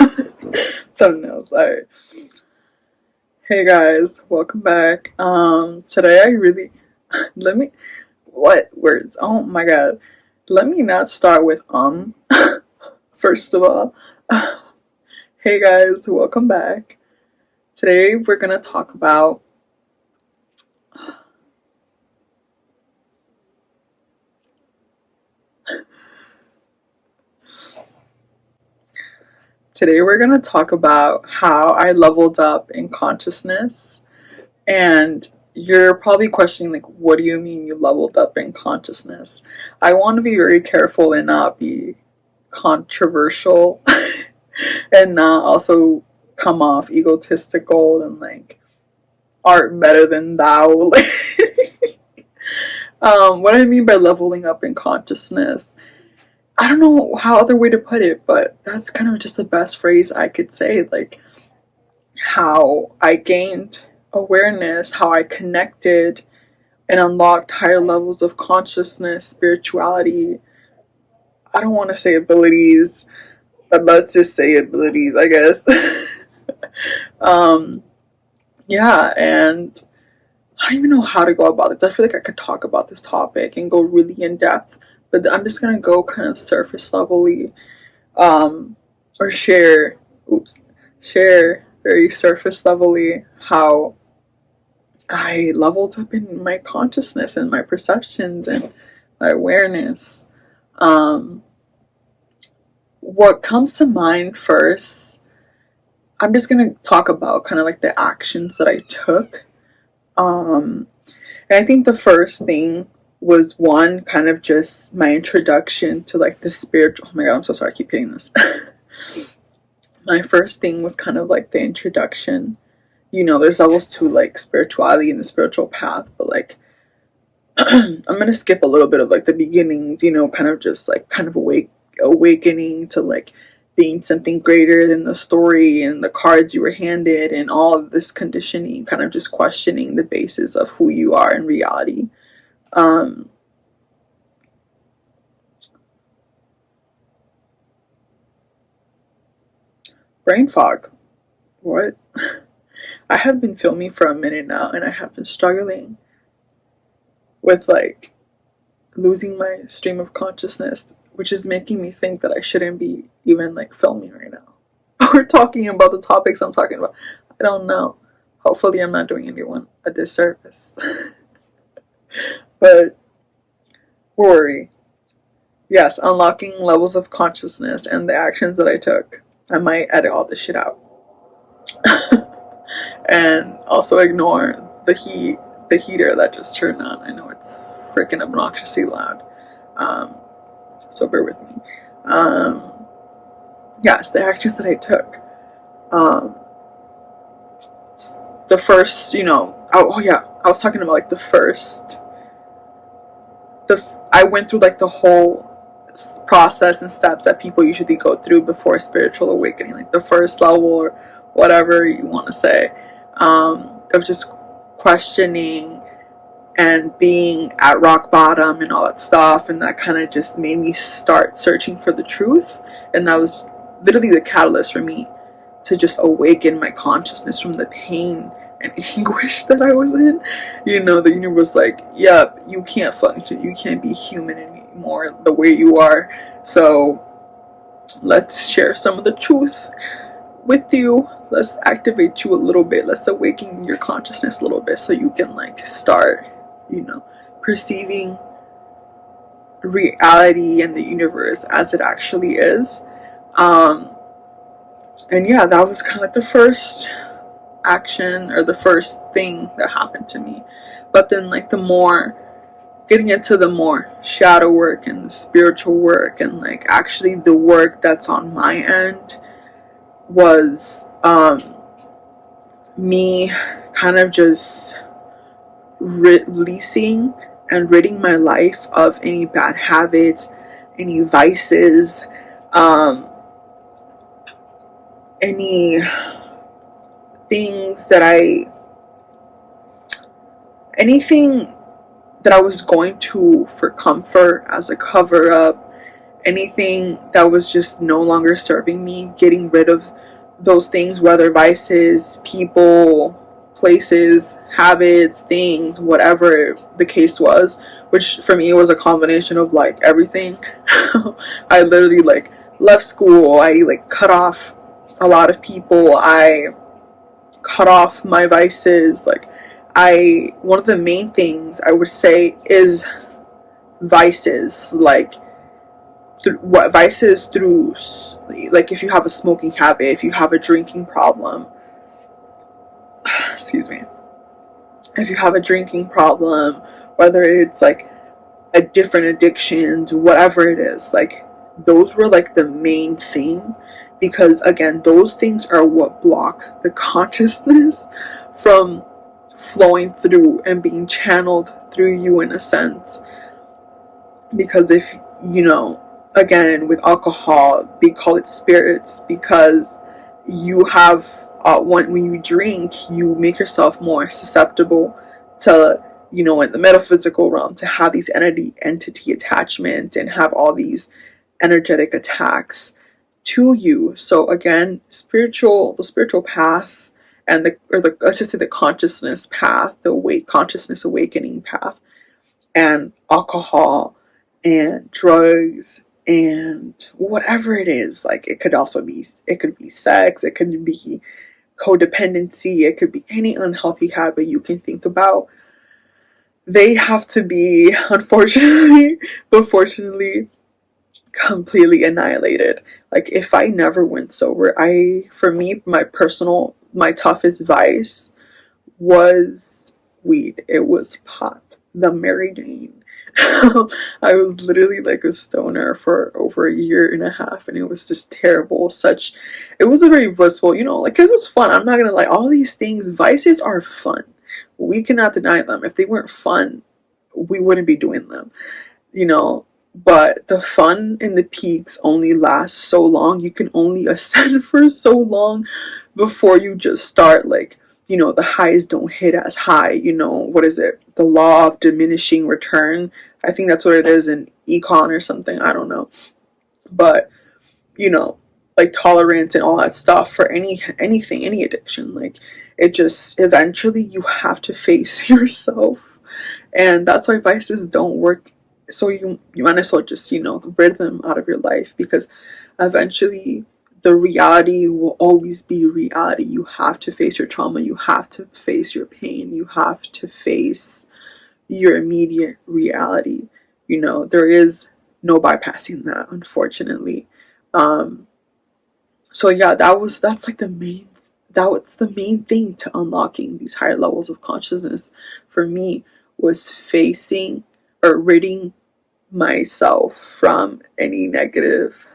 Thumbnails. Alright. Hey guys, welcome back. Today I really let me what words? Oh my god. Let me not start with first of all. Hey guys, welcome back. Today we're gonna talk about how I leveled up in consciousness. And you're probably questioning, like, what do you mean you leveled up in consciousness? I want to be very careful and not be controversial and not also come off egotistical and like art better than thou. What I mean by leveling up in consciousness, I don't know how other way to put it, but that's kind of just the best phrase I could say. Like, how I gained awareness, how I connected and unlocked higher levels of consciousness, spirituality. I don't want to say abilities, but let's just say abilities, I guess. Yeah, and I don't even know how to go about this. I feel like I could talk about this topic and go really in depth, but I'm just gonna go kind of surface levelly, or share very surface levelly how I leveled up in my consciousness and my perceptions and my awareness. What comes to mind first, I'm just gonna talk about kind of like the actions that I took. And I think the first thing was one, kind of just my introduction to like the spiritual. Oh my god, I'm so sorry, I keep hitting this. My first thing was kind of like the introduction. You know, there's levels to like spirituality and the spiritual path, but like I'm gonna skip a little bit of like the beginnings, you know, kind of just like kind of awakening to like being something greater than the story and the cards you were handed and all of this conditioning, kind of just questioning the basis of who you are in reality. Brain fog. What? I have been filming for a minute now and I have been struggling with like losing my stream of consciousness, which is making me think that I shouldn't be even like filming right now or talking about the topics I'm talking about. I don't know. Hopefully I'm not doing anyone a disservice. But worry. Yes, unlocking levels of consciousness and the actions that I took. I might edit all this shit out. And also ignore the heater that just turned on. I know it's freaking obnoxiously loud. So bear with me. Yes, the actions that I took. The first, you know, I was talking about like the first. I went through like the whole process and steps that people usually go through before spiritual awakening, like the first level or whatever you want to say, of just questioning and being at rock bottom and all that stuff. And that kind of just made me start searching for the truth, and that was literally the catalyst for me to just awaken my consciousness from the pain and anguish that I was in. You know, the universe was like, yep, you can't function, you can't be human anymore the way you are, so let's share some of the truth with you. Let's activate you a little bit, let's awaken your consciousness a little bit so you can like start, you know, perceiving reality and the universe as it actually is. And yeah, that was kind of like the first action or the first thing that happened to me. But then like the more getting into the more shadow work and the spiritual work and like actually the work that's on my end was me kind of just releasing and ridding my life of any bad habits, any vices, any things that anything that I was going to for comfort as a cover up, anything that was just no longer serving me, getting rid of those things, whether vices, people, places, habits, things, whatever the case was, which for me was a combination of like everything. I literally like left school, I like cut off a lot of people, I cut off my vices. Like, I, one of the main things I would say is vices, like what vices through, like if you have a smoking habit, if you have a drinking problem, excuse me, if you have a drinking problem, whether it's like a different addictions, whatever it is, like those were like the main thing, because again, those things are what block the consciousness from flowing through and being channeled through you in a sense. Because if you know, again, with alcohol, they call it spirits, because you have when you drink, you make yourself more susceptible to, you know, in the metaphysical realm, to have these entity attachments and have all these energetic attacks to you. So again, the spiritual path, and the let's just say the consciousness path, the consciousness awakening path, and alcohol and drugs and whatever it is, like it could also be, it could be sex, it could be codependency, it could be any unhealthy habit you can think about. They have to be, unfortunately but fortunately, completely annihilated. Like if I never went sober, for me, my toughest vice was weed. It was pot, the Mary Jane. I was literally like a stoner for over a year and a half, and it was just terrible. It was a very blissful, you know, like it was fun. I'm not gonna lie, all these things, vices are fun. We cannot deny them. If they weren't fun, we wouldn't be doing them, you know. But the fun and the peaks only last so long. You can only ascend for so long before you just start, like, you know, the highs don't hit as high. You know, what is it? The law of diminishing return. I think that's what it is in econ or something. I don't know. But, you know, like tolerance and all that stuff for anything, any addiction. Like, it just, eventually you have to face yourself. And that's why vices don't work. So you might as well just, you know, rid them out of your life, because eventually the reality will always be reality. You have to face your trauma. You have to face your pain. You have to face your immediate reality. You know, there is no bypassing that, unfortunately. So yeah, that's like the main thing to unlocking these higher levels of consciousness for me, was facing or ridding myself from any negative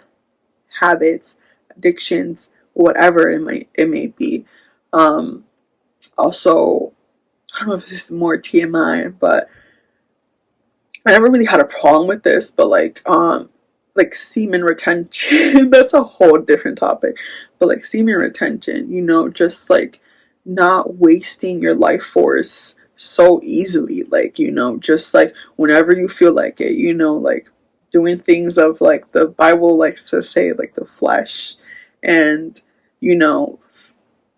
habits, addictions, whatever it may be. Also, I don't know if this is more TMI, but I never really had a problem with this, but like semen retention, that's a whole different topic. But like semen retention, you know, just like not wasting your life force so easily, like, you know, just like whenever you feel like it, you know, like doing things of like the Bible likes to say, like the flesh, and, you know,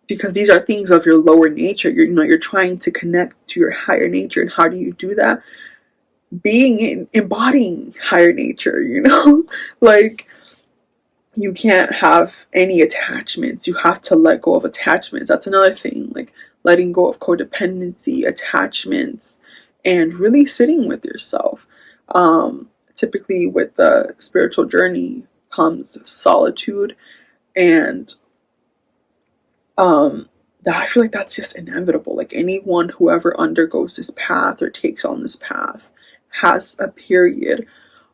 because these are things of your lower nature. You know, you're trying to connect to your higher nature, and how do you do that? Embodying higher nature, you know. Like, you can't have any attachments. You have to let go of attachments. That's another thing, like letting go of codependency, attachments, and really sitting with yourself. Typically with the spiritual journey comes solitude, and I feel like that's just inevitable. Like anyone who ever undergoes this path or takes on this path has a period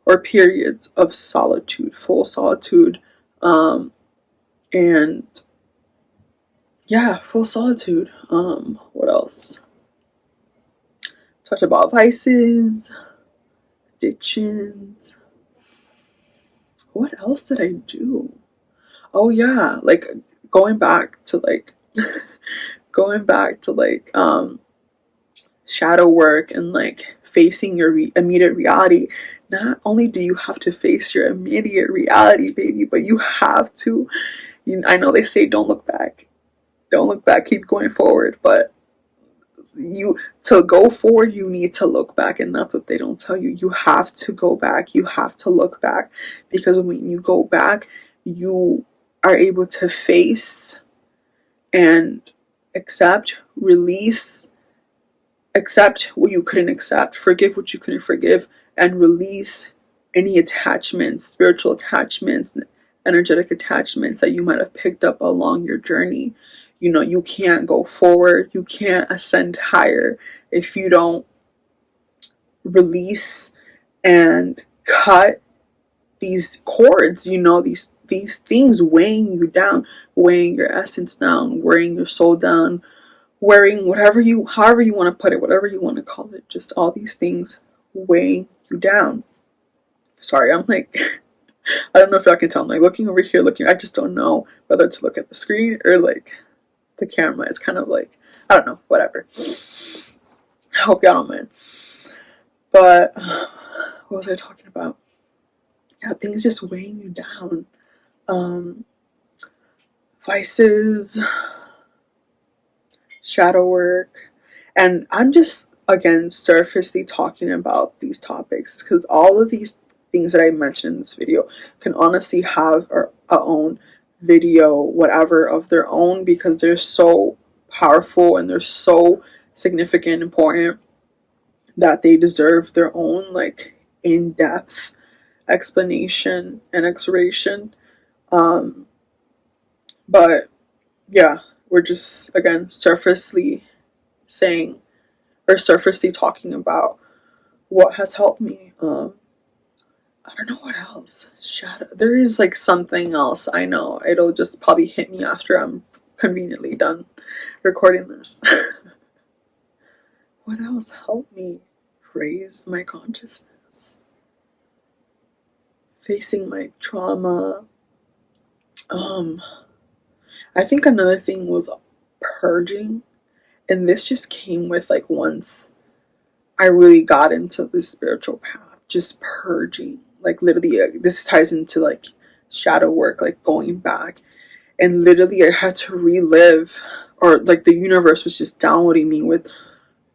or periods of solitude, full solitude, and yeah, full solitude. What else? Talked about vices, addictions. What else did I do? Oh yeah, like going back to like shadow work and like facing your immediate reality. not only do you have to face your immediate reality, baby, but you have to, I know they say don't look back. Don't look back, keep going forward. But you, to go forward, you need to look back, and that's what they don't tell you. You have to go back, you have to look back, because when you go back, you are able to face and accept, release, accept what you couldn't accept, forgive what you couldn't forgive, and release any attachments, spiritual attachments, energetic attachments that you might have picked up along your journey. You know, you can't go forward, you can't ascend higher if you don't release and cut these cords, you know, these things weighing you down, weighing your essence down, weighing your soul down, wearing whatever you, however you want to put it, whatever you want to call it, just all these things weighing you down. Sorry, I'm like, I don't know if y'all can tell, I'm like looking over here, looking, I just don't know whether to look at the screen or like the camera. It's kind of like, I don't know, whatever. I hope y'all don't mind. But what was I talking about? Yeah, things just weighing you down. Vices, shadow work, and I'm just again surfacely talking about these topics because all of these things that I mentioned in this video can honestly have our own video, whatever, of their own, because they're so powerful and they're so significant and important that they deserve their own like in-depth explanation and exploration. But yeah, we're just again surfacely saying or surfacely talking about what has helped me. I don't know what else. Shadow. There is like something else. I know it'll just probably hit me after I'm conveniently done recording this. What else helped me raise my consciousness? Facing my trauma. I think another thing was purging, and this just came with like once I really got into the spiritual path, just purging. Like literally, this ties into like shadow work, like going back, and literally I had to relive, or like the universe was just downloading me with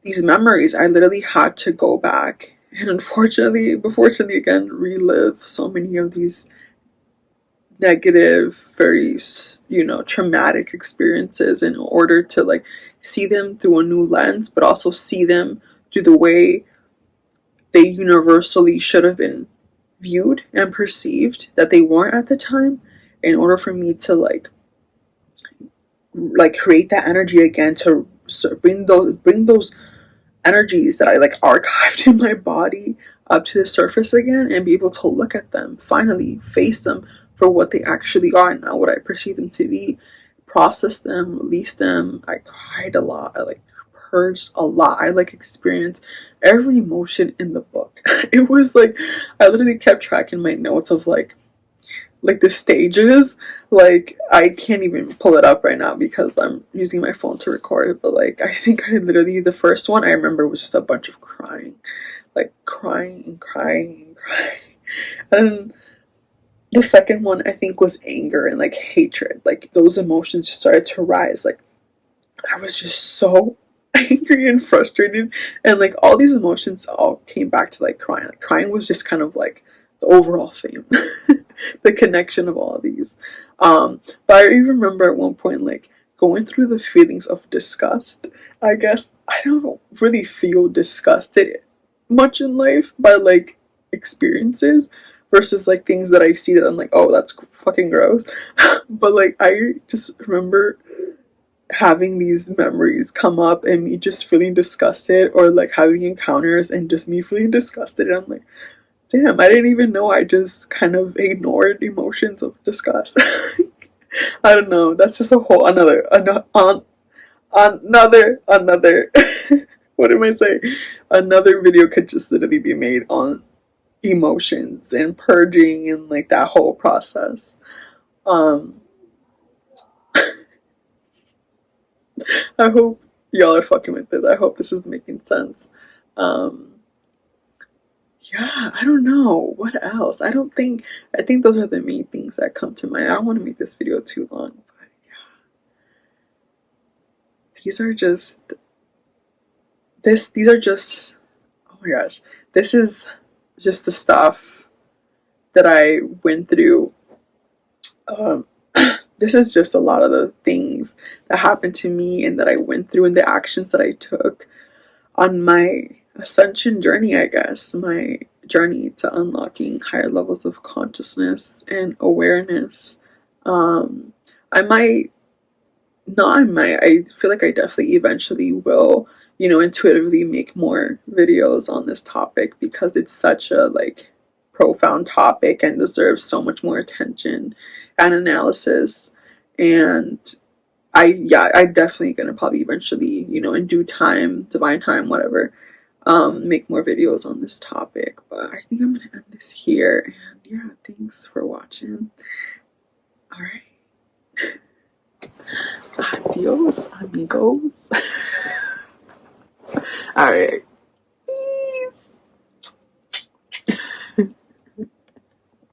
these memories. I literally had to go back and unfortunately again relive so many of these negative, very, you know, traumatic experiences in order to like see them through a new lens, but also see them through the way they universally should have been viewed and perceived that they weren't at the time, in order for me to like create that energy again, to bring those energies that I like archived in my body up to the surface again, and be able to look at them, finally face them for what they actually are, and not what I perceive them to be. Process them, release them. I cried a lot. I like purged a lot. I like experienced every emotion in the book. It was like I literally kept tracking my notes of like the stages. Like I can't even pull it up right now because I'm using my phone to record it, but like I think I literally, the first one I remember was just a bunch of crying, like crying and crying and crying. And the second one I think was anger and like hatred. Like those emotions just started to rise. Like I was just so angry and frustrated, and like all these emotions all came back to like crying. Like crying was just kind of like the overall theme. The connection of all of these. But I even remember at one point like going through the feelings of disgust. I guess I don't really feel disgusted much in life by like experiences versus like things that I see that I'm like, oh, that's fucking gross. But like I just remember having these memories come up and me just feeling disgusted, or like having encounters and just me feeling disgusted, and I'm like, damn, I didn't even know I just kind of ignored emotions of disgust. I don't know. That's just a whole another what am I saying? Another video could just literally be made on emotions and purging and like that whole process. I hope y'all are fucking with it. I hope this is making sense. yeah, I don't know what else. I think those are the main things that come to mind. I don't want to make this video too long, but yeah, these are just these are just, oh my gosh, this is just the stuff that I went through. Um, this is just a lot of the things that happened to me and that I went through and the actions that I took on my ascension journey, I guess, my journey to unlocking higher levels of consciousness and awareness. Um, I might, not I might, I feel like I definitely eventually will, intuitively make more videos on this topic because it's such a like profound topic and deserves so much more attention and analysis. And I'm definitely gonna probably eventually, in due time, divine time, whatever, make more videos on this topic. But I think I'm gonna end this here. And yeah, thanks for watching. All right. Adios, amigos. All right.